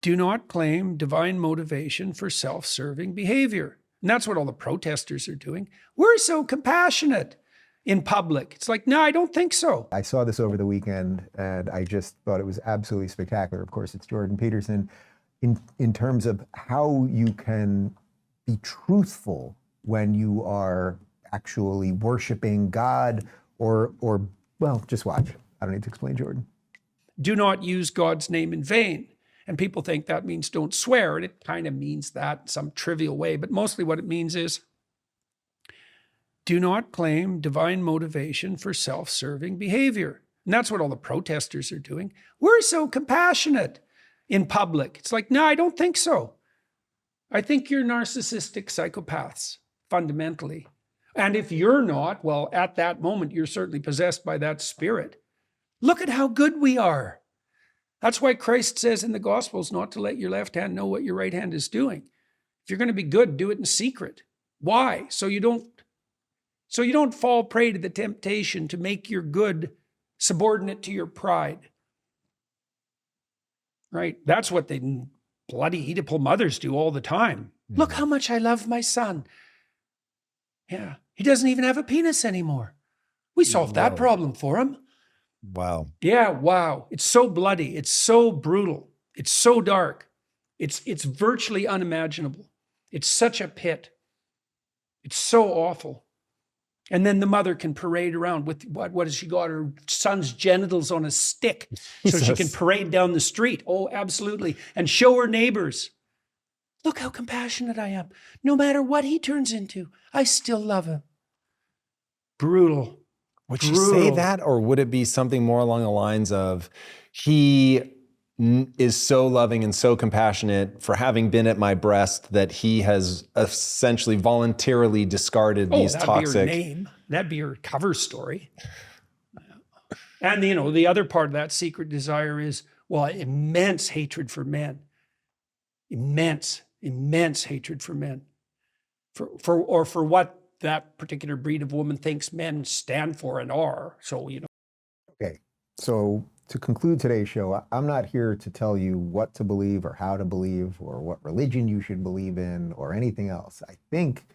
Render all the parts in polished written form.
do not claim divine motivation for self-serving behavior. And that's what all the protesters are doing. We're so compassionate in public. It's like, no, I don't think so. I saw this over the weekend and I just thought it was absolutely spectacular. Of course, it's Jordan Peterson in terms of how you can be truthful when you are actually worshiping God or well, just watch. I don't need to explain, Jordan. Do not use God's name in vain. And people think that means don't swear, and it kind of means that in some trivial way, but mostly what it means is do not claim divine motivation for self-serving behavior. And that's what all the protesters are doing. We're so compassionate in public. It's like, no, I don't think so. I think you're narcissistic psychopaths, fundamentally. And if you're not, well, at that moment, you're certainly possessed by that spirit. Look at how good we are. That's why Christ says in the Gospels not to let your left hand know what your right hand is doing. If you're going to be good, do it in secret. Why? So you don't fall prey to the temptation to make your good subordinate to your pride. Right? That's what they bloody Oedipal mothers do all the time. Mm-hmm. Look how much I love my son. Yeah. He doesn't even have a penis anymore. We solved that problem for him. Wow. Yeah, wow. It's so bloody. It's so brutal. It's so dark. It's virtually unimaginable. It's such a pit. It's so awful. And then the mother can parade around with what has she got? Her son's genitals on a stick so she can parade down the street. Oh, absolutely. And show her neighbors. Look how compassionate I am. No matter what he turns into, I still love him. Brutal. Would she say that, or would it be something more along the lines of, he is so loving and so compassionate for having been at my breast that he has essentially voluntarily discarded these toxic... That'd be her name. That'd be her cover story. And, the other part of that secret desire is, well, immense hatred for men. Immense hatred for men. For what that particular breed of woman thinks men stand for and are. So, Okay, so to conclude today's show, I'm not here to tell you what to believe or how to believe or what religion you should believe in or anything else. I think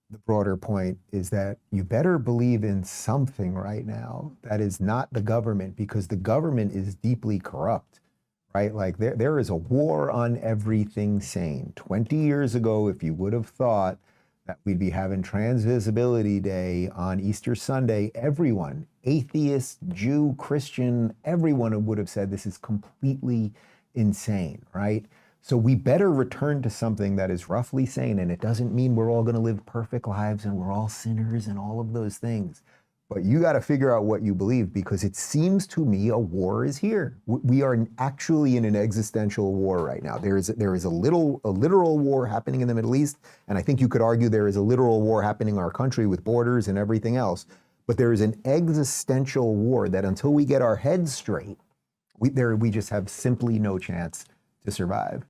the broader point is that you better believe in something right now that is not the government, because the government is deeply corrupt, right? Like there is a war on everything sane. 20 years ago, if you would have thought that we'd be having Transvisibility Day on Easter Sunday, everyone, atheist, Jew, Christian, everyone would have said this is completely insane, right? So we better return to something that is roughly sane, and it doesn't mean we're all gonna live perfect lives and we're all sinners and all of those things. But you gotta figure out what you believe, because it seems to me a war is here. We are actually in an existential war right now. There is a literal war happening in the Middle East, and I think you could argue there is a literal war happening in our country with borders and everything else. But there is an existential war that until we get our heads straight, we just have simply no chance to survive.